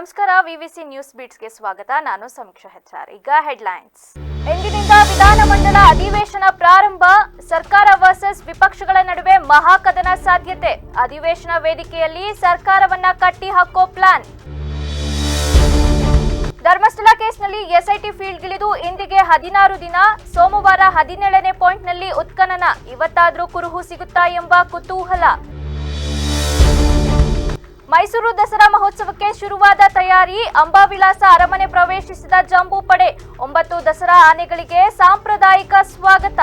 ನಮಸ್ಕಾರ, ವಿವಿಸಿ ನ್ಯೂಸ್ ಬೀಟ್ಸ್ಗೆ ಸ್ವಾಗತ. ನಾನು ಸಮೀಕ್ಷಾ ಹೆಚ್ಆರ್. ಈಗ ಹೆಡ್ಲೈನ್ಸ್. ಇಂದಿನಿಂದ ವಿಧಾನಮಂಡಲ ಅಧಿವೇಶನ ಪ್ರಾರಂಭ. ಸರ್ಕಾರ ವರ್ಸಸ್ ವಿಪಕ್ಷಗಳ ನಡುವೆ ಮಹಾಕದನ ಸಾಧ್ಯತೆ. ಅಧಿವೇಶನ ವೇದಿಕೆಯಲ್ಲಿ ಸರ್ಕಾರವನ್ನ ಕಟ್ಟಿ ಹಾಕೋ ಪ್ಲಾನ್. ಧರ್ಮಸ್ಥಳ ಕೇಸ್ನಲ್ಲಿ ಎಸ್ಐಟಿ ಫೀಲ್ಡ್ಗಿಳಿದು ಇಂದಿಗೆ 16 ದಿನ. ಸೋಮವಾರ 17ನೇ ಪಾಯಿಂಟ್ನಲ್ಲಿ ಉತ್ಖನನ. ಇವತ್ತಾದ್ರೂ ಕುರುಹು ಸಿಗುತ್ತಾ ಎಂಬ ಕುತೂಹಲ. ಮೈಸೂರು ದಸರಾ ಮಹೋತ್ಸವಕ್ಕೆ ಶುರುವಾದ ತಯಾರಿ. ಅಂಬಾವಿಲಾಸ ಅರಮನೆ ಪ್ರವೇಶಿಸಿದ ಜಂಬೂ ಪಡೆ. 9 ದಸರಾ ಆನೆಗಳಿಗೆ ಸಾಂಪ್ರದಾಯಿಕ ಸ್ವಾಗತ.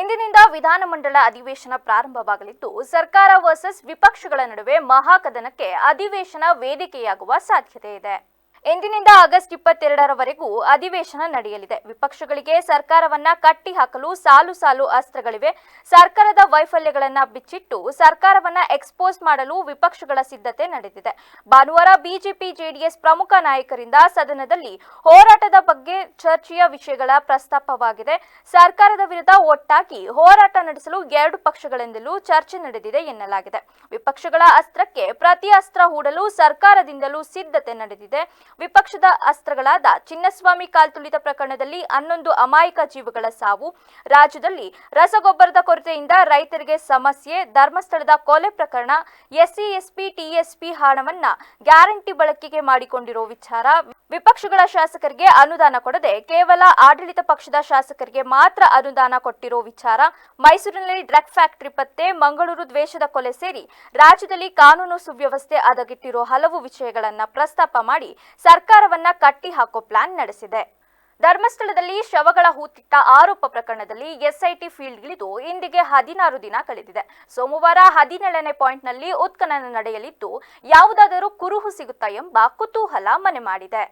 ಇಂದಿನಿಂದ ವಿಧಾನಮಂಡಲ ಅಧಿವೇಶನ ಪ್ರಾರಂಭವಾಗಲಿದ್ದು, ಸರ್ಕಾರ ವರ್ಸಸ್ ವಿಪಕ್ಷಗಳ ನಡುವೆ ಮಹಾಕದನಕ್ಕೆ ಅಧಿವೇಶನ ವೇದಿಕೆಯಾಗುವ ಸಾಧ್ಯತೆ ಇದೆ. ಇಂದಿನಿಂದ ಆಗಸ್ಟ್ 22ರವರೆಗೂ ಅಧಿವೇಶನ ನಡೆಯಲಿದೆ. ವಿಪಕ್ಷಗಳಿಗೆ ಸರ್ಕಾರವನ್ನ ಕಟ್ಟಿ ಹಾಕಲು ಸಾಲು ಸಾಲು ಅಸ್ತ್ರಗಳಿವೆ. ಸರ್ಕಾರದ ವೈಫಲ್ಯಗಳನ್ನ ಬಿಚ್ಚಿಟ್ಟು ಸರ್ಕಾರವನ್ನ ಎಕ್ಸ್ಪೋಸ್ ಮಾಡಲು ವಿಪಕ್ಷಗಳ ಸಿದ್ಧತೆ ನಡೆದಿದೆ. ಭಾನುವಾರ ಬಿಜೆಪಿ ಜೆಡಿಎಸ್ ಪ್ರಮುಖ ನಾಯಕರಿಂದ ಸದನದಲ್ಲಿ ಹೋರಾಟದ ಬಗ್ಗೆ ಚರ್ಚೆಯ ವಿಷಯಗಳ ಪ್ರಸ್ತಾಪವಾಗಿದೆ. ಸರ್ಕಾರದ ವಿರುದ್ಧ ಒಟ್ಟಾಗಿ ಹೋರಾಟ ನಡೆಸಲು 2 ಪಕ್ಷಗಳಿಂದಲೂ ಚರ್ಚೆ ನಡೆದಿದೆ ಎನ್ನಲಾಗಿದೆ. ವಿಪಕ್ಷಗಳ ಅಸ್ತ್ರಕ್ಕೆ ಪ್ರತಿ ಅಸ್ತ್ರ ಹೂಡಲು ಸರ್ಕಾರದಿಂದಲೂ ಸಿದ್ಧತೆ ನಡೆದಿದೆ. ವಿಪಕ್ಷದ ಅಸ್ತ್ರಗಳಾದ ಚಿನ್ನಸ್ವಾಮಿ ಕಾಲ್ತುಳಿತ ಪ್ರಕರಣದಲ್ಲಿ 11 ಅಮಾಯಕ ಜೀವಗಳ ಸಾವು, ರಾಜ್ಯದಲ್ಲಿ ರಸಗೊಬ್ಬರದ ಕೊರತೆಯಿಂದ ರೈತರಿಗೆ ಸಮಸ್ಯೆ, ಧರ್ಮಸ್ಥಳದ ಕೊಲೆ ಪ್ರಕರಣ, ಎಸ್ಸಿ ಎಸ್ಪಿ ಟಿಎಸ್ಪಿ ಹಣವನ್ನ ಗ್ಯಾರಂಟಿ ಬಳಕೆಗೆ ಮಾಡಿಕೊಂಡಿರೋ ವಿಚಾರ, ವಿಪಕ್ಷಗಳ ಶಾಸಕರಿಗೆ ಅನುದಾನ ಕೊಡದೆ ಕೇವಲ ಆಡಳಿತ ಪಕ್ಷದ ಶಾಸಕರಿಗೆ ಮಾತ್ರ ಅನುದಾನ ಕೊಟ್ಟಿರೋ ವಿಚಾರ, ಮೈಸೂರಿನಲ್ಲಿ ಡ್ರಗ್ ಫ್ಯಾಕ್ಟರಿ ಪತ್ತೆ, ಮಂಗಳೂರು ದ್ವೇಷದ ಕೊಲೆ ಸೇರಿ ರಾಜ್ಯದಲ್ಲಿ ಕಾನೂನು ಸುವ್ಯವಸ್ಥೆ ಹದಗೆಟ್ಟಿರೋ ಹಲವು ವಿಷಯಗಳನ್ನ ಪ್ರಸ್ತಾಪ ಮಾಡಿ ಸರ್ಕಾರವನ್ನ ಕಟ್ಟಿ ಹಾಕೋ ಪ್ಲಾನ್ ನಡೆಸಿದೆ. ಧರ್ಮಸ್ಥಳದಲ್ಲಿ ಶವಗಳ ಹೂತಿಟ್ಟ ಆರೋಪ ಪ್ರಕರಣದಲ್ಲಿ ಎಸ್ಐಟಿ ಫೀಲ್ಡ್ಗಿಳಿದು ಇಂದಿಗೆ 16 ದಿನ ಕಳೆದಿದೆ. ಸೋಮವಾರ 17ನೇ ಪಾಯಿಂಟ್ನಲ್ಲಿ ಉತ್ಖನನ ನಡೆಯಲಿದ್ದು, ಯಾವುದಾದರೂ ಕುರುಹು ಸಿಗುತ್ತಾ ಎಂಬ ಕುತೂಹಲ ಮನೆ ಮಾಡಿದೆ.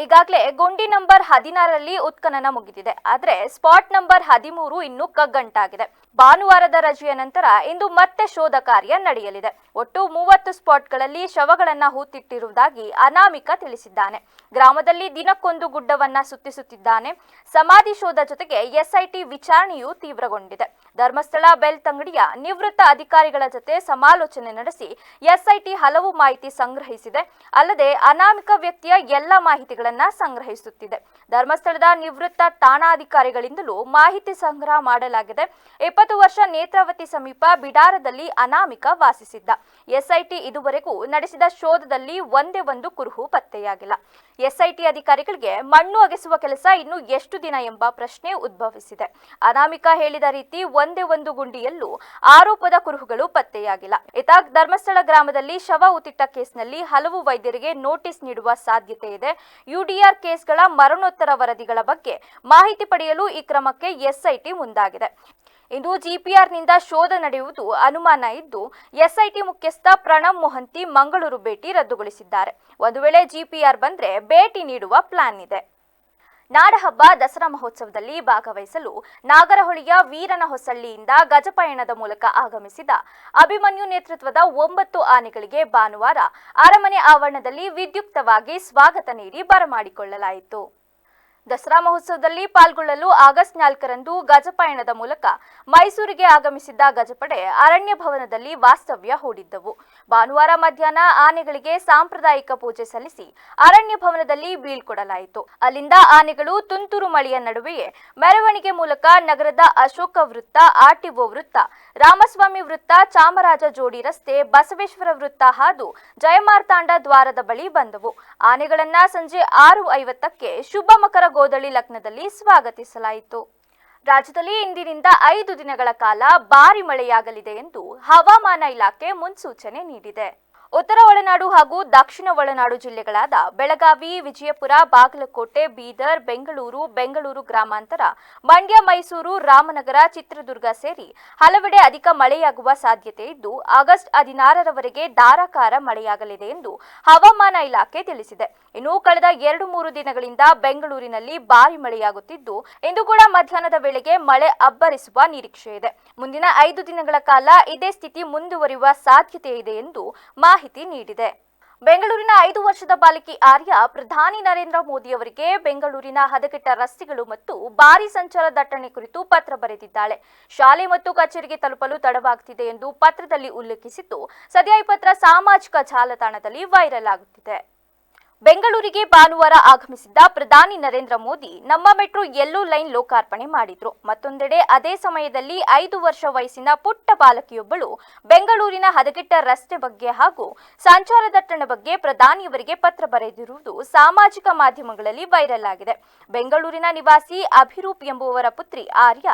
ಈಗಾಗಲೇ ಗುಂಡಿ ನಂಬರ್ 16ರಲ್ಲಿ ಉತ್ಖನನ ಮುಗಿದಿದೆ. ಆದರೆ ಸ್ಪಾಟ್ ನಂಬರ್ 13 ಇನ್ನೂ ಕಗ್ಗಂಟಾಗಿದೆ. ಭಾನುವಾರದ ರಜೆಯ ನಂತರ ಇಂದು ಮತ್ತೆ ಶೋಧ ಕಾರ್ಯ ನಡೆಯಲಿದೆ. ಒಟ್ಟು 30 ಸ್ಪಾಟ್ಗಳಲ್ಲಿ ಶವಗಳನ್ನ ಹೂತಿಟ್ಟಿರುವುದಾಗಿ ಅನಾಮಿಕ ತಿಳಿಸಿದ್ದಾನೆ. ಗ್ರಾಮದಲ್ಲಿ ದಿನಕ್ಕೊಂದು ಗುಡ್ಡವನ್ನ ಸುತ್ತಿಸುತ್ತಿದ್ದಾನೆ. ಸಮಾಧಿ ಶೋಧ ಜೊತೆಗೆ ಎಸ್ಐಟಿ ವಿಚಾರಣೆಯೂ ತೀವ್ರಗೊಂಡಿದೆ. ಧರ್ಮಸ್ಥಳ ಬೆಳ್ತಂಗಡಿಯ ನಿವೃತ್ತ ಅಧಿಕಾರಿಗಳ ಜೊತೆ ಸಮಾಲೋಚನೆ ನಡೆಸಿ ಎಸ್ಐಟಿ ಹಲವು ಮಾಹಿತಿ ಸಂಗ್ರಹಿಸಿದೆ. ಅಲ್ಲದೆ ಅನಾಮಿಕ ವ್ಯಕ್ತಿಯ ಎಲ್ಲ ಮಾಹಿತಿಗಳನ್ನ ಸಂಗ್ರಹಿಸುತ್ತಿದೆ. ಧರ್ಮಸ್ಥಳದ ನಿವೃತ್ತ ಠಾಣಾಧಿಕಾರಿಗಳಿಂದಲೂ ಮಾಹಿತಿ ಸಂಗ್ರಹ ಮಾಡಲಾಗಿದೆ. 20 ವರ್ಷ ನೇತ್ರಾವತಿ ಸಮೀಪ ಬಿಡಾರದಲ್ಲಿ ಅನಾಮಿಕ ವಾಸಿಸಿದ್ದ. ಎಸ್ಐಟಿ ಇದುವರೆಗೂ ನಡೆಸಿದ ಶೋಧದಲ್ಲಿ ಒಂದೇ ಒಂದು ಕುರುಹು ಪತ್ತೆಯಾಗಿಲ್ಲ. ಎಸ್ಐಟಿ ಅಧಿಕಾರಿಗಳಿಗೆ ಮಣ್ಣು ಅಗೆಸುವ ಕೆಲಸ ಇನ್ನು ಎಷ್ಟು ದಿನ ಎಂಬ ಪ್ರಶ್ನೆ ಉದ್ಭವಿಸಿದೆ. ಅನಾಮಿಕ ಹೇಳಿದ ರೀತಿ ಒಂದೇ ಒಂದು ಗುಂಡಿಯಲ್ಲೂ ಆರೋಪದ ಕುರುಹುಗಳು ಪತ್ತೆಯಾಗಿಲ್ಲ. ಇತ್ತ ಧರ್ಮಸ್ಥಳ ಗ್ರಾಮದಲ್ಲಿ ಶವ ಹೂತಿಟ್ಟ ಕೇಸ್ನಲ್ಲಿ ಹಲವು ವೈದ್ಯರಿಗೆ ನೋಟಿಸ್ ನೀಡುವ ಸಾಧ್ಯತೆ ಇದೆ. ಯುಡಿಆರ್ ಕೇಸ್ಗಳ ಮರಣೋತ್ತರ ವರದಿಗಳ ಬಗ್ಗೆ ಮಾಹಿತಿ ಪಡೆಯಲು ಈ ಕ್ರಮಕ್ಕೆ ಎಸ್ಐಟಿ ಮುಂದಾಗಿದೆ. ಇಂದು ಜಿಪಿಆರ್ನಿಂದ ಶೋಧ ನಡೆಯುವುದು ಅನುಮಾನ ಇದ್ದು, ಎಸ್ಐಟಿ ಮುಖ್ಯಸ್ಥ ಪ್ರಣಬ್ ಮೊಹಂತಿ ಮಂಗಳೂರು ಭೇಟಿ ರದ್ದುಗೊಳಿಸಿದ್ದಾರೆ. ಒಂದು ವೇಳೆ ಜಿಪಿಆರ್ ಬಂದ್ರೆ ಭೇಟಿ ನೀಡುವ ಪ್ಲಾನ್ ಇದೆ. ನಾಡಹಬ್ಬ ದಸರಾ ಮಹೋತ್ಸವದಲ್ಲಿ ಭಾಗವಹಿಸಲು ನಾಗರಹೊಳಿಯ ವೀರನಹೊಸಳ್ಳಿಯಿಂದ ಗಜಪಯಣದ ಮೂಲಕ ಆಗಮಿಸಿದ ಅಭಿಮನ್ಯು ನೇತೃತ್ವದ 9 ಆನೆಗಳಿಗೆ ಭಾನುವಾರ ಅರಮನೆ ಆವರಣದಲ್ಲಿ ವಿದ್ಯುಕ್ತವಾಗಿ ಸ್ವಾಗತ ನೀಡಿ ಬರಮಾಡಿಕೊಳ್ಳಲಾಯಿತು. ದಸರಾ ಮಹೋತ್ಸವದಲ್ಲಿ ಪಾಲ್ಗೊಳ್ಳಲು ಆಗಸ್ಟ್ 4ರಂದು ಗಜಪಯಣದ ಮೂಲಕ ಮೈಸೂರಿಗೆ ಆಗಮಿಸಿದ್ದ ಗಜಪಡೆ ಅರಣ್ಯ ಭವನದಲ್ಲಿ ವಾಸ್ತವ್ಯ ಹೂಡಿದ್ದವು. ಭಾನುವಾರ ಮಧ್ಯಾಹ್ನ ಆನೆಗಳಿಗೆ ಸಾಂಪ್ರದಾಯಿಕ ಪೂಜೆ ಸಲ್ಲಿಸಿ ಅರಣ್ಯ ಭವನದಲ್ಲಿ ಬೀಳ್ಕೊಡಲಾಯಿತು. ಅಲ್ಲಿಂದ ಆನೆಗಳು ತುಂತುರು ಮಳೆಯ ನಡುವೆಯೇ ಮೆರವಣಿಗೆ ಮೂಲಕ ನಗರದ ಅಶೋಕ ವೃತ್ತ, ಆರ್ಟಿಒ ವೃತ್ತ, ರಾಮಸ್ವಾಮಿ ವೃತ್ತ, ಚಾಮರಾಜ ಜೋಡಿ ರಸ್ತೆ, ಬಸವೇಶ್ವರ ವೃತ್ತ ಹಾದು ಜಯಮಾರ್ತಾಂಡ ದ್ವಾರದ ಬಳಿ ಬಂದವು. ಆನೆಗಳನ್ನ ಸಂಜೆ 6:50ಕ್ಕೆ ಶುಭ ಮಕರ ಗೋದಳಿ ಲಗ್ನದಲ್ಲಿ ಸ್ವಾಗತಿಸಲಾಯಿತು. ರಾಜ್ಯದಲ್ಲಿ ಇಂದಿನಿಂದ 5 ದಿನಗಳ ಕಾಲ ಭಾರಿ ಮಳೆಯಾಗಲಿದೆ ಎಂದು ಹವಾಮಾನ ಇಲಾಖೆ ಮುನ್ಸೂಚನೆ ನೀಡಿದೆ. ಉತ್ತರ ಒಳನಾಡು ಹಾಗೂ ದಕ್ಷಿಣ ಒಳನಾಡು ಜಿಲ್ಲೆಗಳಾದ ಬೆಳಗಾವಿ, ವಿಜಯಪುರ, ಬಾಗಲಕೋಟೆ, ಬೀದರ್, ಬೆಂಗಳೂರು ಗ್ರಾಮಾಂತರ, ಮಂಡ್ಯ, ಮೈಸೂರು, ರಾಮನಗರ, ಚಿತ್ರದುರ್ಗ ಸೇರಿ ಹಲವೆಡೆ ಅಧಿಕ ಮಳೆಯಾಗುವ ಸಾಧ್ಯತೆ ಇದ್ದು, ಆಗಸ್ಟ್ 16ರವರೆಗೆ ಧಾರಾಕಾರ ಮಳೆಯಾಗಲಿದೆ ಎಂದು ಹವಾಮಾನ ಇಲಾಖೆ ತಿಳಿಸಿದೆ. ಇನ್ನು ಕಳೆದ 2-3 ದಿನಗಳಿಂದ ಬೆಂಗಳೂರಿನಲ್ಲಿ ಭಾರಿ ಮಳೆಯಾಗುತ್ತಿದ್ದು, ಇಂದು ಕೂಡ ಮಧ್ಯಾಹ್ನದ ವೇಳೆಗೆ ಮಳೆ ಅಬ್ಬರಿಸುವ ನಿರೀಕ್ಷೆ ಇದೆ. ಮುಂದಿನ 5 ದಿನಗಳ ಕಾಲ ಇದೇ ಸ್ಥಿತಿ ಮುಂದುವರಿಯುವ ಸಾಧ್ಯತೆ ಇದೆ ಎಂದು ಮಾಹಿತಿ ನೀಡಿದೆ. ಬೆಂಗಳೂರಿನ 5 ವರ್ಷದ ಬಾಲಕಿ ಆರ್ಯ ಪ್ರಧಾನಿ ನರೇಂದ್ರ ಮೋದಿ ಅವರಿಗೆ ಬೆಂಗಳೂರಿನ ಹದಗೆಟ್ಟ ರಸ್ತೆಗಳು ಮತ್ತು ಭಾರಿ ಸಂಚಾರ ದಟ್ಟಣೆ ಕುರಿತು ಪತ್ರ ಬರೆದಿದ್ದಾಳೆ. ಶಾಲೆ ಮತ್ತು ಕಚೇರಿಗೆ ತಲುಪಲು ತಡವಾಗುತ್ತಿದೆ ಎಂದು ಪತ್ರದಲ್ಲಿ ಉಲ್ಲೇಖಿಸಿದ್ದು, ಸದ್ಯ ಈ ಪತ್ರ ಸಾಮಾಜಿಕ ಜಾಲತಾಣದಲ್ಲಿ ವೈರಲ್ ಆಗುತ್ತಿದೆ. ಬೆಂಗಳೂರಿಗೆ ಭಾನುವಾರ ಆಗಮಿಸಿದ್ದ ಪ್ರಧಾನಿ ನರೇಂದ್ರ ಮೋದಿ ನಮ್ಮ ಮೆಟ್ರೋ ಯೆಲ್ಲೋ ಲೈನ್ ಲೋಕಾರ್ಪಣೆ ಮಾಡಿದ್ರು. ಮತ್ತೊಂದೆಡೆ ಅದೇ ಸಮಯದಲ್ಲಿ 5 ವರ್ಷ ವಯಸ್ಸಿನ ಪುಟ್ಟ ಬಾಲಕಿಯೊಬ್ಬಳು ಬೆಂಗಳೂರಿನ ಹದಗೆಟ್ಟ ರಸ್ತೆ ಬಗ್ಗೆ ಹಾಗೂ ಸಂಚಾರ ದಟ್ಟಣೆ ಬಗ್ಗೆ ಪ್ರಧಾನಿಯವರಿಗೆ ಪತ್ರ ಬರೆದಿರುವುದು ಸಾಮಾಜಿಕ ಮಾಧ್ಯಮಗಳಲ್ಲಿ ವೈರಲ್ ಆಗಿದೆ. ಬೆಂಗಳೂರಿನ ನಿವಾಸಿ ಅಭಿರೂಪ್ ಎಂಬುವವರ ಪುತ್ರಿ ಆರ್ಯ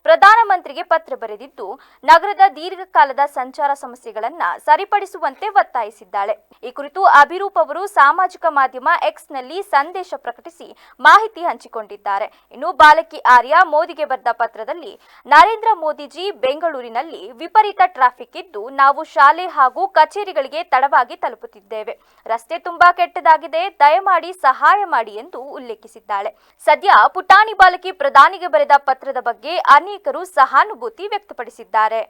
ಪ್ರಧಾನಮಂತ್ರಿಗೆ ಪತ್ರ ಬರೆದಿದ್ದು, ನಗರದ ದೀರ್ಘಕಾಲದ ಸಂಚಾರ ಸಮಸ್ಯೆಗಳನ್ನು ಸರಿಪಡಿಸುವಂತೆ ಒತ್ತಾಯಿಸಿದ್ದಾಳೆ. ಈ ಕುರಿತು ಅಭಿರೂಪ್ ಅವರು ಸಾಮಾಜಿಕ ಮಾಧ್ಯಮ ಎಕ್ಸ್ ನಲ್ಲಿ ಸಂದೇಶ ಪ್ರಕಟಿಸಿ ಮಾಹಿತಿ ಹಂಚಿಕೊಂಡಿದ್ದಾರೆ. ಇನ್ನು ಬಾಲಕಿ ಆರ್ಯ ಮೋದಿಗೆ ಬರೆದ ಪತ್ರದಲ್ಲಿ, ನರೇಂದ್ರ ಮೋದಿಜಿ, ಬೆಂಗಳೂರಿನಲ್ಲಿ ವಿಪರೀತ ಟ್ರಾಫಿಕ್ ಇದ್ದು ನಾವು ಶಾಲೆ ಹಾಗೂ ಕಚೇರಿಗಳಿಗೆ ತಡವಾಗಿ ತಲುಪುತ್ತಿದ್ದೇವೆ. ರಸ್ತೆ ತುಂಬಾ ಕೆಟ್ಟದಾಗಿದೆ, ದಯಮಾಡಿ ಸಹಾಯ ಮಾಡಿ ಎಂದು ಉಲ್ಲೇಖಿಸಿದ್ದಾಳೆ. ಸದ್ಯ ಪುಟಾಣಿ ಬಾಲಕಿ ಪ್ರಧಾನಿಗೆ ಬರೆದ ಪತ್ರದ ಬಗ್ಗೆ ಅನೇಕರು ಸಹಾನುಭೂತಿ ವ್ಯಕ್ತಪಡಿಸಿದ್ದಾರೆ.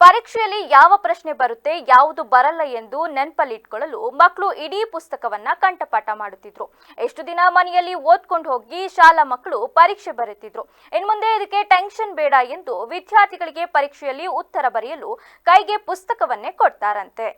ಪರೀಕ್ಷೆಯಲ್ಲಿ ಯಾವ ಪ್ರಶ್ನೆ ಬರುತ್ತೆ, ಯಾವುದು ಬರಲ್ಲ ಎಂದು ನೆನಪಲ್ಲಿಟ್ಕೊಳ್ಳಲು ಮಕ್ಕಳು ಇಡೀ ಪುಸ್ತಕವನ್ನ ಕಂಠಪಾಠ ಮಾಡುತ್ತಿದ್ರು. ಎಷ್ಟು ದಿನ ಮನೆಯಲ್ಲಿ ಓದ್ಕೊಂಡು ಹೋಗಿ ಶಾಲಾ ಮಕ್ಕಳು ಪರೀಕ್ಷೆ ಬರೆತಿದ್ರು. ಇನ್ಮುಂದೆ ಇದಕ್ಕೆ ಟೆನ್ಷನ್ ಬೇಡ ಎಂದು ವಿದ್ಯಾರ್ಥಿಗಳಿಗೆ ಪರೀಕ್ಷೆಯಲ್ಲಿ ಉತ್ತರ ಬರೆಯಲು ಕೈಗೆ ಪುಸ್ತಕವನ್ನೇ ಕೊಡ್ತಾರಂತೆ.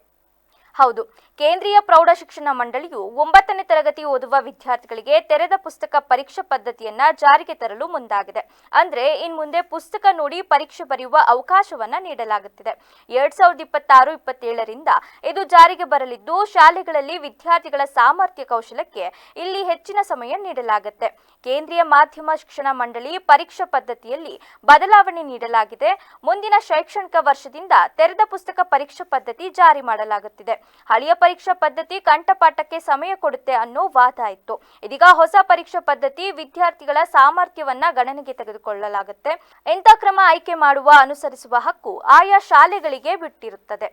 ಹೌದು, ಕೇಂದ್ರೀಯ ಪ್ರೌಢಶಿಕ್ಷಣ ಮಂಡಳಿಯು 9ನೇ ತರಗತಿ ಓದುವ ವಿದ್ಯಾರ್ಥಿಗಳಿಗೆ ತೆರೆದ ಪುಸ್ತಕ ಪರೀಕ್ಷಾ ಪದ್ಧತಿಯನ್ನ ಜಾರಿಗೆ ತರಲು ಮುಂದಾಗಿದೆ. ಅಂದ್ರೆ ಇನ್ಮುಂದೆ ಪುಸ್ತಕ ನೋಡಿ ಪರೀಕ್ಷೆ ಬರೆಯುವ ಅವಕಾಶವನ್ನ ನೀಡಲಾಗುತ್ತಿದೆ. 2026-27ರಿಂದ ಇದು ಜಾರಿಗೆ ಬರಲಿದ್ದು, ಶಾಲೆಗಳಲ್ಲಿ ವಿದ್ಯಾರ್ಥಿಗಳ ಸಾಮರ್ಥ್ಯ ಕೌಶಲಕ್ಕೆ ಇಲ್ಲಿ ಹೆಚ್ಚಿನ ಸಮಯ ನೀಡಲಾಗುತ್ತೆ. ಕೇಂದ್ರೀಯ ಮಾಧ್ಯಮ ಶಿಕ್ಷಣ ಮಂಡಳಿ ಪರೀಕ್ಷಾ ಪದ್ಧತಿಯಲ್ಲಿ ಬದಲಾವಣೆ ನೀಡಲಾಗಿದೆ. ಮುಂದಿನ ಶೈಕ್ಷಣಿಕ ವರ್ಷದಿಂದ ತೆರೆದ ಪುಸ್ತಕ ಪರೀಕ್ಷಾ ಪದ್ಧತಿ ಜಾರಿ ಮಾಡಲಾಗುತ್ತಿದೆ. ಹಳೆಯ ಪರೀಕ್ಷಾ ಪದ್ಧತಿ ಕಂಠಪಾಠಕ್ಕೆ ಸಮಯ ಕೊಡುತ್ತೆ ಅನ್ನೋ ವಾದ ಇತ್ತು. ಇದೀಗ ಹೊಸ ಪರೀಕ್ಷಾ ಪದ್ಧತಿ ವಿದ್ಯಾರ್ಥಿಗಳ ಸಾಮರ್ಥ್ಯವನ್ನ ಗಣನೆಗೆ ತೆಗೆದುಕೊಳ್ಳಲಾಗುತ್ತೆ. ಇಂಥ ಕ್ರಮ ಆಯ್ಕೆ ಮಾಡುವ ಅನುಸರಿಸುವ ಹಕ್ಕು ಆಯಾ ಶಾಲೆಗಳಿಗೆ ಬಿಟ್ಟಿರುತ್ತದೆ.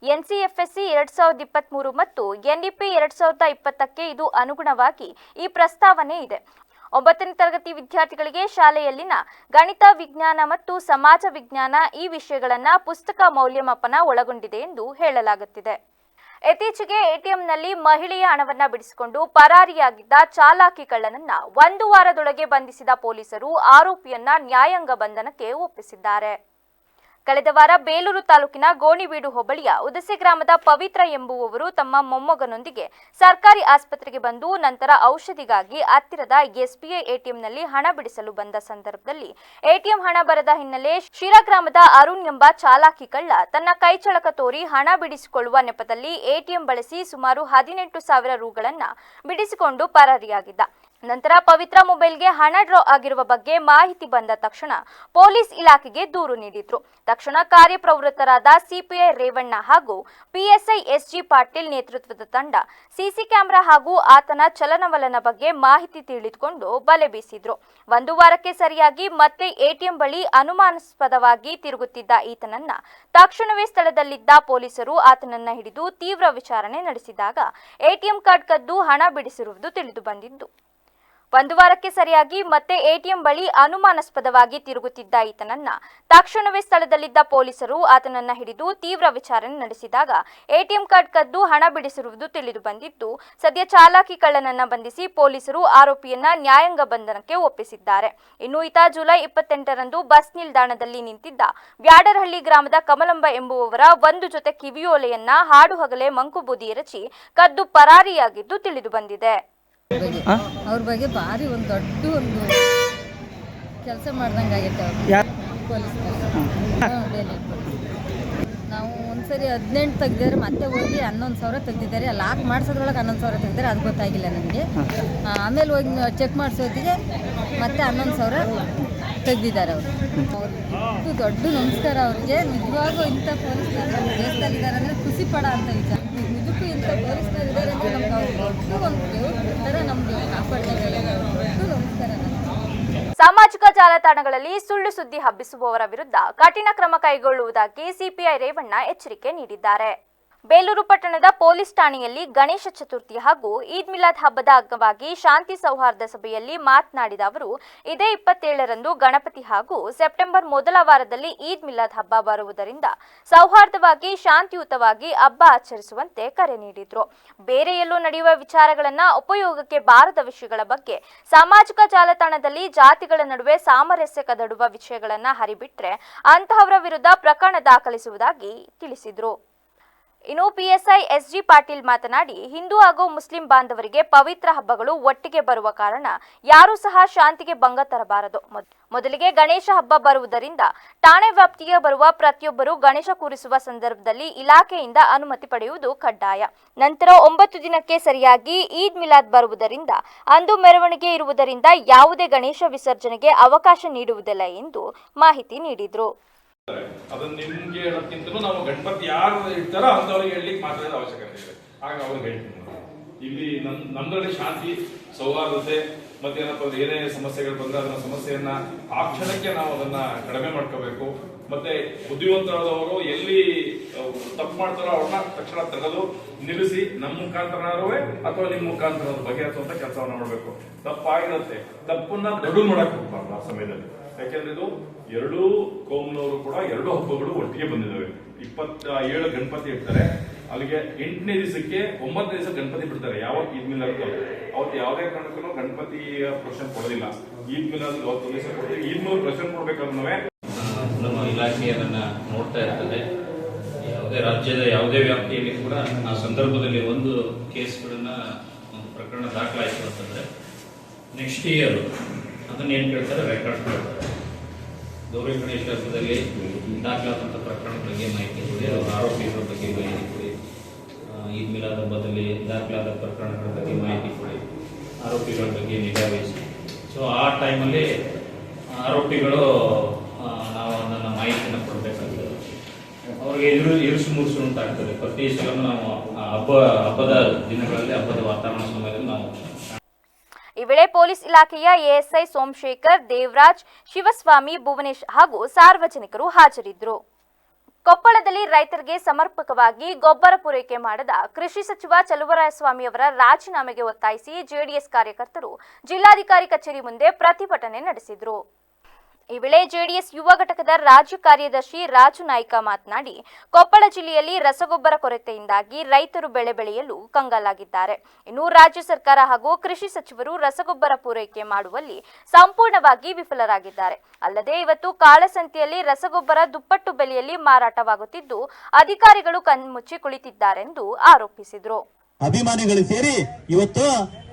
NCFSE 2023 ಮತ್ತು NEP 2020ಕ್ಕೆ ಇದು ಅನುಗುಣವಾಗಿ ಈ ಪ್ರಸ್ತಾವನೆ ಇದೆ. 9ನೇ ತರಗತಿ ವಿದ್ಯಾರ್ಥಿಗಳಿಗೆ ಶಾಲೆಯಲ್ಲಿನ ಗಣಿತ, ವಿಜ್ಞಾನ ಮತ್ತು ಸಮಾಜ ವಿಜ್ಞಾನ ಈ ವಿಷಯಗಳನ್ನು ಪುಸ್ತಕ ಮೌಲ್ಯಮಾಪನ ಒಳಗೊಂಡಿದೆ ಎಂದು ಹೇಳಲಾಗುತ್ತಿದೆ. ಇತ್ತೀಚೆಗೆ ಎಟಿಎಂನಲ್ಲಿ ಮಹಿಳೆಯ ಹಣವನ್ನ ಬಿಡಿಸಿಕೊಂಡು ಪರಾರಿಯಾಗಿದ್ದ ಚಾಲಾಕಿ ಕಳ್ಳನನ್ನ 1 ವಾರದೊಳಗೆ ಬಂಧಿಸಿದ ಪೊಲೀಸರು ಆರೋಪಿಯನ್ನ ನ್ಯಾಯಾಂಗ ಬಂಧನಕ್ಕೆ ಒಪ್ಪಿಸಿದ್ದಾರೆ. ಕಳೆದ ವಾರ ಬೇಲೂರು ತಾಲೂಕಿನ ಗೋಣಿಬೀಡು ಹೋಬಳಿಯ ಉದಸೆ ಗ್ರಾಮದ ಪವಿತ್ರ ಎಂಬುವವರು ತಮ್ಮ ಮೊಮ್ಮಗನೊಂದಿಗೆ ಸರ್ಕಾರಿ ಆಸ್ಪತ್ರೆಗೆ ಬಂದು ನಂತರ ಔಷಧಿಗಾಗಿ ಹತ್ತಿರದ SBI ಎಟಿಎಂನಲ್ಲಿ ಹಣ ಬಿಡಿಸಲು ಬಂದ ಸಂದರ್ಭದಲ್ಲಿ ಎಟಿಎಂ ಹಣ ಬರದ ಹಿನ್ನೆಲೆ ಶಿರಾ ಗ್ರಾಮದ ಅರುಣ್ ಎಂಬ ಚಾಲಾಕಿ ಕಳ್ಳ ತನ್ನ ಕೈಚಳಕ ತೋರಿ ಹಣ ಬಿಡಿಸಿಕೊಳ್ಳುವ ನೆಪದಲ್ಲಿ ಎಟಿಎಂ ಬಳಸಿ ಸುಮಾರು 18,000 ರೂಗಳನ್ನು ಬಿಡಿಸಿಕೊಂಡು ಪರಾರಿಯಾಗಿದ್ದ. ನಂತರ ಪವಿತ್ರ ಮೊಬೈಲ್ಗೆ ಹಣ ಡ್ರಾ ಆಗಿರುವ ಬಗ್ಗೆ ಮಾಹಿತಿ ಬಂದ ತಕ್ಷಣ ಪೊಲೀಸ್ ಇಲಾಖೆಗೆ ದೂರು ನೀಡಿದ್ರು. ತಕ್ಷಣ ಕಾರ್ಯಪ್ರವೃತ್ತರಾದ ಸಿಪಿಐ ರೇವಣ್ಣ ಹಾಗೂ PSI SG ಪಾಟೀಲ್ ನೇತೃತ್ವದ ತಂಡ ಸಿಸಿ ಕ್ಯಾಮೆರಾ ಹಾಗೂ ಆತನ ಚಲನವಲನ ಬಗ್ಗೆ ಮಾಹಿತಿ ತಿಳಿದುಕೊಂಡು ಬಲೆ ಬೀಸಿದ್ರು. 1 ವಾರಕ್ಕೆ ಸರಿಯಾಗಿ ಮತ್ತೆ ಎಟಿಎಂ ಬಳಿ ಅನುಮಾನಾಸ್ಪದವಾಗಿ ತಿರುಗುತ್ತಿದ್ದ ಈತನನ್ನ ತಕ್ಷಣವೇ ಸ್ಥಳದಲ್ಲಿದ್ದ ಪೊಲೀಸರು ಆತನನ್ನ ಹಿಡಿದು ತೀವ್ರ ವಿಚಾರಣೆ ನಡೆಸಿದಾಗ ಎಟಿಎಂ ಕಾರ್ಡ್ ಕದ್ದು ಹಣ ಬಿಡಿಸಿರುವುದು ತಿಳಿದು ಬಂದಿದ್ದು, 1 ವಾರಕ್ಕೆ ಸರಿಯಾಗಿ ಮತ್ತೆ ಎಟಿಎಂ ಬಳಿ ಅನುಮಾನಾಸ್ಪದವಾಗಿ ತಿರುಗುತ್ತಿದ್ದ ಈತನನ್ನ ತಕ್ಷಣವೇ ಸ್ಥಳದಲ್ಲಿದ್ದ ಪೊಲೀಸರು ಆತನನ್ನ ಹಿಡಿದು ತೀವ್ರ ವಿಚಾರಣೆ ನಡೆಸಿದಾಗ ಎಟಿಎಂ ಕಾರ್ಡ್ ಕದ್ದು ಹಣ ಬಿಡಿಸಿರುವುದು ತಿಳಿದು ಬಂದಿದ್ದು, ಸದ್ಯ ಚಾಲಾಕಿ ಕಳ್ಳನನ್ನ ಬಂಧಿಸಿ ಪೊಲೀಸರು ಆರೋಪಿಯನ್ನ ನ್ಯಾಯಾಂಗ ಬಂಧನಕ್ಕೆ ಒಪ್ಪಿಸಿದ್ದಾರೆ. ಇನ್ನು ಈತ ಜುಲೈ 28ರಂದು ಬಸ್ ನಿಲ್ದಾಣದಲ್ಲಿ ನಿಂತಿದ್ದ ಬ್ಯಾಡರಹಳ್ಳಿ ಗ್ರಾಮದ ಕಮಲಂಬ ಎಂಬುವವರ ಒಂದು ಜೊತೆ ಕಿವಿಯೋಲೆಯನ್ನ ಹಾಡು ಹಗಲೇ ಮಂಕುಬೂದಿ ಎರಚಿ ಕದ್ದು ಪರಾರಿಯಾಗಿದ್ದು ತಿಳಿದು ಬಂದಿದೆ. ಅವ್ರ ಬಗ್ಗೆ ಭಾರಿ ಒಂದು ದೊಡ್ಡ ಒಂದು ಕೆಲಸ ಮಾಡ್ದಂಗೆ ಆಗೈತೆ ಅವರು ಪೊಲೀಸ್. ನಾವು ಒಂದ್ಸರಿ 18 ತೆಗ್ದಿದ್ದಾರೆ, ಮತ್ತೆ ಹೋಗಿ 11,000 ತೆಗ್ದಿದ್ದಾರೆ. ಲಾಕ್ ಮಾಡಿಸೋದ್ರೊಳಗೆ 11,000 ತೆಗ್ದಿದ್ದಾರೆ, ಅದು ಗೊತ್ತಾಗಿಲ್ಲ ನನಗೆ. ಆಮೇಲೆ ಹೋಗಿ ಚೆಕ್ ಮಾಡಿಸೋದಿಗೆ ಮತ್ತೆ 11,000 ತೆಗ್ದಿದ್ದಾರೆ ಅವರು. ಅವ್ರಿಗೆ ದೊಡ್ಡ ನಮಸ್ಕಾರ ಅವರಿಗೆ. ನಿಜವಾಗೂ ಇಂಥ ಪೊಲೀಸ್ನವರು ನಮ್ಮ ದೇಶದಲ್ಲಿದ್ದಾರೆ ಅಂದರೆ ಖುಷಿ ಪಡ ಅಂತ ವಿಚಾರ. ನಿಜಕ್ಕೂ ಇಂಥ ಪೊಲೀಸ್ನವರು ಇದ್ದಾರೆ ಅಂದರೆ ನಮ್ಗೆ ಅವ್ರು ದೊಡ್ಡ ಒಂದು ದೇವ್ರ ಥರ ನಮಗೆ ಕಾಪಾಡ್ತಾರೆ. ದೊಡ್ಡ ನಮಸ್ಕಾರ. ಸಾಮಾಜಿಕ ಜಾಲತಾಣಗಳಲ್ಲಿ ಸುಳ್ಳು ಸುದ್ದಿ ಹಬ್ಬಿಸುವವರ ವಿರುದ್ಧ ಕಠಿಣ ಕ್ರಮ ಕೈಗೊಳ್ಳುವುದಾಗಿ ಸಿಪಿಐ ರೇವಣ್ಣ ಎಚ್ಚರಿಕೆ ನೀಡಿದ್ದಾರೆ. ಬೇಲೂರು ಪಟ್ಟಣದ ಪೊಲೀಸ್ ಠಾಣೆಯಲ್ಲಿ ಗಣೇಶ ಚತುರ್ಥಿ ಹಾಗೂ ಈದ್ ಮಿಲಾದ್ ಹಬ್ಬದ ಅಂಗವಾಗಿ ಶಾಂತಿ ಸೌಹಾರ್ದ ಸಭೆಯಲ್ಲಿ ಮಾತನಾಡಿದ ಅವರು, ಇದೇ 27ರಂದು ಗಣಪತಿ ಹಾಗೂ ಸೆಪ್ಟೆಂಬರ್ ಮೊದಲ ವಾರದಲ್ಲಿ ಈದ್ ಮಿಲಾದ್ ಹಬ್ಬ ಬರುವುದರಿಂದ ಸೌಹಾರ್ದವಾಗಿ ಶಾಂತಿಯುತವಾಗಿ ಹಬ್ಬ ಆಚರಿಸುವಂತೆ ಕರೆ ನೀಡಿದರು. ಬೇರೆ ಎಲ್ಲೂ ನಡೆಯುವ ವಿಚಾರಗಳನ್ನು ಉಪಯೋಗಕ್ಕೆ ಬಾರದ ವಿಷಯಗಳ ಬಗ್ಗೆ ಸಾಮಾಜಿಕ ಜಾಲತಾಣದಲ್ಲಿ ಜಾತಿಗಳ ನಡುವೆ ಸಾಮರಸ್ಯ ಕದಡುವ ವಿಷಯಗಳನ್ನು ಹರಿಬಿಟ್ರೆ ಅಂತಹವರ ವಿರುದ್ಧ ಪ್ರಕರಣ ದಾಖಲಿಸುವುದಾಗಿ ತಿಳಿಸಿದರು. ಇನ್ನು ಪಿಎಸ್ಐ ಎಸ್ಜಿ ಪಾಟೀಲ್ ಮಾತನಾಡಿ, ಹಿಂದೂ ಹಾಗೂ ಮುಸ್ಲಿಂ ಬಾಂಧವರಿಗೆ ಪವಿತ್ರ ಹಬ್ಬಗಳು ಒಟ್ಟಿಗೆ ಬರುವ ಕಾರಣ ಯಾರೂ ಸಹ ಶಾಂತಿಗೆ ಭಂಗ ತರಬಾರದು. ಮೊದಲಿಗೆ ಗಣೇಶ ಹಬ್ಬ ಬರುವುದರಿಂದ ಠಾಣೆ ವ್ಯಾಪ್ತಿಗೆ ಬರುವ ಪ್ರತಿಯೊಬ್ಬರು ಗಣೇಶ ಕೂರಿಸುವ ಸಂದರ್ಭದಲ್ಲಿ ಇಲಾಖೆಯಿಂದ ಅನುಮತಿ ಪಡೆಯುವುದು ಕಡ್ಡಾಯ. ನಂತರ 9 ದಿನಕ್ಕೆ ಸರಿಯಾಗಿ ಈದ್ ಮಿಲಾದ್ ಬರುವುದರಿಂದ ಅಂದು ಮೆರವಣಿಗೆ ಇರುವುದರಿಂದ ಯಾವುದೇ ಗಣೇಶ ವಿಸರ್ಜನೆಗೆ ಅವಕಾಶ ನೀಡುವುದಿಲ್ಲ ಎಂದು ಮಾಹಿತಿ ನೀಡಿದರು. ಅದನ್ನ ನಿಮ್ಗೆ ಹೇಳೋದಕ್ಕಿಂತಲೂ ನಾವು ಗಣಪತಿ ಯಾರು ಇರ್ತಾರೋ ಅಂತವ್ರಿಗೆ ಹೇಳಲಿಕ್ಕೆ ಮಾತಾಡೋದು ಅವಶ್ಯಕತೆ ಇದೆ. ಆಗ ಅವ್ರಿಗೆ ಹೇಳ್ತೀನಿ, ಇಲ್ಲಿ ನಮ್ದ್ರಲ್ಲಿ ಶಾಂತಿ ಸೌಹಾರ್ದತೆ ಮತ್ತೇನಪ್ಪ ಏನೇ ಸಮಸ್ಯೆಗಳು ಬಂದ್ರೆ ಅದನ್ನ ಸಮಸ್ಯೆಯನ್ನ ಆ ಕ್ಷಣಕ್ಕೆ ನಾವು ಅದನ್ನ ಕಡಿಮೆ ಮಾಡ್ಕೋಬೇಕು. ಮತ್ತೆ ಬುದ್ಧಿವಂತರಾದವರು ಎಲ್ಲಿ ತಪ್ಪು ಮಾಡ್ತಾರೋ ಅವ್ರನ್ನ ತಕ್ಷಣ ತೆಗೆದು ನಿಲ್ಲಿಸಿ ನಮ್ಮ ಮುಖಾಂತರವೇ ಅಥವಾ ನಿಮ್ಮ ಮುಖಾಂತರ ಬಗೆಹರಿಸುವಂತ ಕೆಲಸವನ್ನ ಮಾಡಬೇಕು. ತಪ್ಪಾಗಿರುತ್ತೆ, ತಪ್ಪನ್ನ ದೊಡ್ಡ ಮಾಡಕ್ ಹೋಗ್ಬಾರ್ದು ಆ ಸಮಯದಲ್ಲಿ. ಯಾಕೆಂದ್ರೆ ಇದು ಎರಡೂ ಕೋಮ್ನವರು ಕೂಡ ಎರಡು ಹಬ್ಬಗಳು ಒಟ್ಟಿಗೆ ಬಂದಿದ್ದಾವೆ. 27 ಗಣಪತಿ ಇಡ್ತಾರೆ, ಅಲ್ಲಿಗೆ 8ನೇ ದಿವಸಕ್ಕೆ 9ನೇ ದಿವಸ ಗಣಪತಿ ಬಿಡ್ತಾರೆ. ಯಾವತ್ತು ಈದ್ ಮಿಲಾದ್ ಅವತ್ತು ಯಾವುದೇ ಕಾರಣಕ್ಕೂ ಗಣಪತಿಯ ಪ್ರಶ್ನೆ ಕೊಡೋದಿಲ್ಲ. ಈದ್ ಮಿಲಾದ್ ಅವತ್ತು ದಿವಸ ಕೊಡ್ತೀವಿ. ಈದ್ನೂರು ಪ್ರಶ್ನೆ ಕೊಡ್ಬೇಕಾದ್ರೆ ನಮ್ಮ ಇಲಾಖೆ ಅದನ್ನ ನೋಡ್ತಾ ಇರ್ತದೆ. ಯಾವುದೇ ರಾಜ್ಯದ ಯಾವುದೇ ವ್ಯಾಪ್ತಿಯಲ್ಲಿ ಕೂಡ ಆ ಸಂದರ್ಭದಲ್ಲಿ ಒಂದು ಕೇಸ್ಗಳನ್ನ ಒಂದು ಪ್ರಕರಣ ದಾಖಲಾಯಿತು ಅಂತಂದ್ರೆ ನೆಕ್ಸ್ಟ್ ಇಯರ್ ಅದನ್ನ ಏನ್ ಕೇಳ್ತಾರೆ, ರೆಕಾರ್ಡ್ ಮಾಡ್ತಾರೆ. ಗೌರಿ ಗಣೇಶ ಹಬ್ಬದಲ್ಲಿ ದಾಖಲಾದಂಥ ಪ್ರಕರಣದ ಬಗ್ಗೆ ಮಾಹಿತಿ ಕೊಡಿ, ಅವರ ಆರೋಪಿಗಳ ಬಗ್ಗೆ ಮಾಹಿತಿ ಕೊಡಿ. ಈದ್ ಮಿಲಾದ್ ಹಬ್ಬದಲ್ಲಿ ದಾಖಲಾದ ಪ್ರಕರಣಗಳ ಬಗ್ಗೆ ಮಾಹಿತಿ ಕೊಡಿ, ಆರೋಪಿಗಳ ಬಗ್ಗೆ ನಿಗಾ ವಹಿಸಿ. ಸೊ ಆ ಟೈಮಲ್ಲಿ ಆರೋಪಿಗಳು ನಾವು ನನ್ನ ಮಾಹಿತಿಯನ್ನು ಕೊಡಬೇಕಾಗ್ತದೆ. ಅವ್ರಿಗೆ ಇರುಸು ಮುರುಸು ಉಂಟಾಗ್ತದೆ. ಪ್ರತಿ ಸಲ ನಾವು ಹಬ್ಬದ ದಿನಗಳಲ್ಲಿ ಹಬ್ಬದ ವಾತಾವರಣ ಸಮಯದಲ್ಲಿ ನಾವು. ಈ ವೇಳೆ ಪೊಲೀಸ್ ಇಲಾಖೆಯ ಎಎಸ್ಐ ಸೋಮಶೇಖರ್, ದೇವರಾಜ್, ಶಿವಸ್ವಾಮಿ, ಭುವನೇಶ್ ಹಾಗೂ ಸಾರ್ವಜನಿಕರು ಹಾಜರಿದ್ದರು. ಕೊಪ್ಪಳದಲ್ಲಿ ರೈತರಿಗೆ ಸಮರ್ಪಕವಾಗಿ ಗೊಬ್ಬರ ಪೂರೈಕೆ ಮಾಡದ ಕೃಷಿ ಸಚಿವ ಚಲುವರಾಯಸ್ವಾಮಿ ಅವರ ರಾಜೀನಾಮೆಗೆ ಒತ್ತಾಯಿಸಿ ಜೆಡಿಎಸ್ ಕಾರ್ಯಕರ್ತರು ಜಿಲ್ಲಾಧಿಕಾರಿ ಕಚೇರಿ ಮುಂದೆ ಪ್ರತಿಭಟನೆ ನಡೆಸಿದರು. ಈ ವೇಳೆ ಜೆಡಿಎಸ್ ಯುವ ಘಟಕದ ರಾಜ್ಯ ಕಾರ್ಯದರ್ಶಿ ರಾಜು ನಾಯ್ಕ ಮಾತನಾಡಿ, ಕೊಪ್ಪಳ ಜಿಲ್ಲೆಯಲ್ಲಿ ರಸಗೊಬ್ಬರ ಕೊರತೆಯಿಂದಾಗಿ ರೈತರು ಬೆಳೆ ಬೆಳೆಯಲು ಕಂಗಾಲಾಗಿದ್ದಾರೆ. ಇನ್ನು ರಾಜ್ಯ ಸರ್ಕಾರ ಹಾಗೂ ಕೃಷಿ ಸಚಿವರು ರಸಗೊಬ್ಬರ ಪೂರೈಕೆ ಮಾಡುವಲ್ಲಿ ಸಂಪೂರ್ಣವಾಗಿ ವಿಫಲರಾಗಿದ್ದಾರೆ. ಅಲ್ಲದೆ ಇವತ್ತು ಕಾಳಸಂತೆಯಲ್ಲಿ ರಸಗೊಬ್ಬರ ದುಪ್ಪಟ್ಟು ಬೆಲೆಯಲ್ಲಿ ಮಾರಾಟವಾಗುತ್ತಿದ್ದು ಅಧಿಕಾರಿಗಳು ಕಣ್ಮುಚ್ಚಿ ಕುಳಿತಿದ್ದಾರೆಂದು ಆರೋಪಿಸಿದರು. ಅಭಿಮಾನಿಗಳು ಸೇರಿ ಇವತ್ತು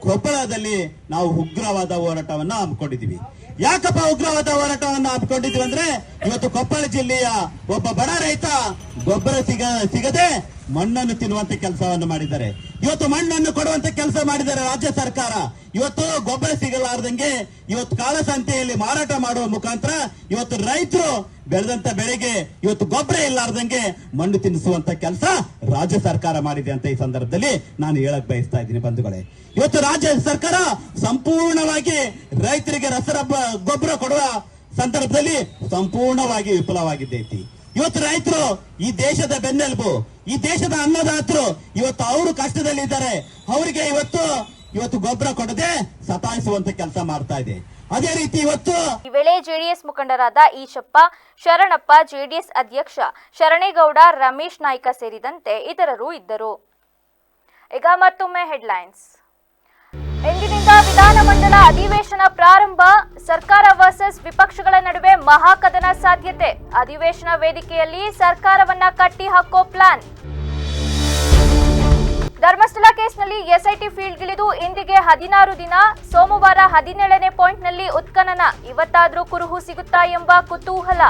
ಕೊಪ್ಪಳದಲ್ಲಿ ನಾವು ಉಗ್ರವಾದ ಹೋರಾಟವನ್ನ ಹಮ್ಮಿಕೊಂಡಿದ್ದೀವಿ. ಯಾಕಪ್ಪ ಉಗ್ರವಾದ ಹೋರಾಟವನ್ನು ಹಮ್ಮಿಕೊಂಡಿದ್ವಿ ಅಂದ್ರೆ, ಇವತ್ತು ಕೊಪ್ಪಳ ಜಿಲ್ಲೆಯ ಒಬ್ಬ ಬಡ ರೈತ ಗೊಬ್ಬರ ಸಿಗದೆ ಮಣ್ಣನ್ನು ತಿನ್ನುವಂತ ಕೆಲಸವನ್ನು ಮಾಡಿದ್ದಾರೆ. ಇವತ್ತು ಮಣ್ಣನ್ನು ಕೊಡುವಂತ ಕೆಲಸ ಮಾಡಿದ್ದಾರೆ ರಾಜ್ಯ ಸರ್ಕಾರ. ಇವತ್ತು ಗೊಬ್ಬರ ಸಿಗಲಾರ್ದಂಗೆ ಇವತ್ತು ಕಾಳಸಂತೆಯಲ್ಲಿ ಮಾರಾಟ ಮಾಡುವ ಮುಖಾಂತರ ಇವತ್ತು ರೈತರು ಬೆಳೆದಂತ ಬೆಳೆಗೆ ಇವತ್ತು ಗೊಬ್ಬರ ಇಲ್ಲಾರ್ದಂಗೆ ಮಣ್ಣು ತಿನ್ನಿಸುವಂತ ಕೆಲಸ ರಾಜ್ಯ ಸರ್ಕಾರ ಮಾಡಿದೆ ಅಂತ ಈ ಸಂದರ್ಭದಲ್ಲಿ ನಾನು ಹೇಳಕ್ ಬಯಸ್ತಾ ಇದ್ದೀನಿ ಬಂಧುಗಳೇ. ಇವತ್ತು ರಾಜ್ಯ ಸರ್ಕಾರ ಸಂಪೂರ್ಣವಾಗಿ ರೈತರಿಗೆ ಗೊಬ್ಬರ ಕೊಡುವ ಸಂದರ್ಭದಲ್ಲಿ ಸಂಪೂರ್ಣವಾಗಿ ವಿಫಲವಾಗಿದ್ದೈತಿ. ಇವತ್ತು ರೈತರು ಈ ದೇಶದ ಬೆನ್ನೆಲುಬು, ಈ ದೇಶದ ಅನ್ನದಾತರು. ಇವತ್ತು ಅವರು ಕಷ್ಟದಲ್ಲಿದ್ದಾರೆ. ಅವರಿಗೆ ಇವತ್ತು ಗೊಬ್ಬರ ಕೊಡದೆ ಸತಾಯಿಸುವಂತ ಕೆಲಸ ಮಾಡ್ತಾ ಇದೆ. ಅದೇ ರೀತಿ ಇವತ್ತು ಈ ವೇಳೆ ಜೆಡಿಎಸ್ ಮುಖಂಡರಾದ ಈಶಪ್ಪ, ಶರಣಪ್ಪ, ಜೆಡಿಎಸ್ ಅಧ್ಯಕ್ಷ ಶರಣೇಗೌಡ, ರಮೇಶ್ ನಾಯ್ಕ ಸೇರಿದಂತೆ ಇತರರು ಇದ್ದರು. ಈಗ ಮತ್ತೊಮ್ಮೆ ಹೆಡ್ಲೈನ್ಸ್. ಇಂದಿನಿಂದ ವಿಧಾನಮಂಡಲ ಅಧಿವೇಶನ ಪ್ರಾರಂಭ. ಸರ್ಕಾರ ವರ್ಸಸ್ ವಿಪಕ್ಷಗಳ ನಡುವೆ ಮಹಾಕದನ ಸಾಧ್ಯತೆ. ಅಧಿವೇಶನ ವೇದಿಕೆಯಲ್ಲಿ ಸರ್ಕಾರವನ್ನ ಕಟ್ಟಿ ಹಾಕೋ ಪ್ಲಾನ್. ಧರ್ಮಸ್ಥಳ ಕೇಸ್ನಲ್ಲಿ ಎಸ್ಐಟಿ ಫೀಲ್ಡ್ಗಿಳಿದು ಇಂದಿಗೆ 16 ದಿನ. ಸೋಮವಾರ 17ನೇ ಪಾಯಿಂಟ್ನಲ್ಲಿ ಉತ್ಖನನ. ಇವತ್ತಾದ್ರೂ ಕುರುಹು ಸಿಗುತ್ತಾ ಎಂಬ ಕುತೂಹಲ.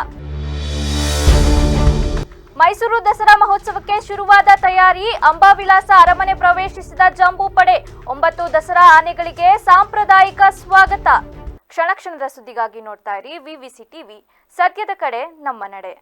ಮೈಸೂರು ದಸರಾ ಮಹೋತ್ಸವಕ್ಕೆ ಶುರುವಾದ ತಯಾರಿ. ಅಂಬಾವಿಲಾಸ ಅರಮನೆ ಪ್ರವೇಶಿಸಿದ ಜಂಬೂ ಪಡೆ. 9 ದಸರಾ ಆನೆಗಳಿಗೆ ಸಾಂಪ್ರದಾಯಿಕ ಸ್ವಾಗತ. ಕ್ಷಣ ಕ್ಷಣದ ಸುದ್ದಿಗಾಗಿ ನೋಡ್ತಾ ಇರಿ ವಿವಿಸಿ ಟಿವಿ. ಸತ್ಯದ ಕಡೆ ನಮ್ಮ ನಡೆ.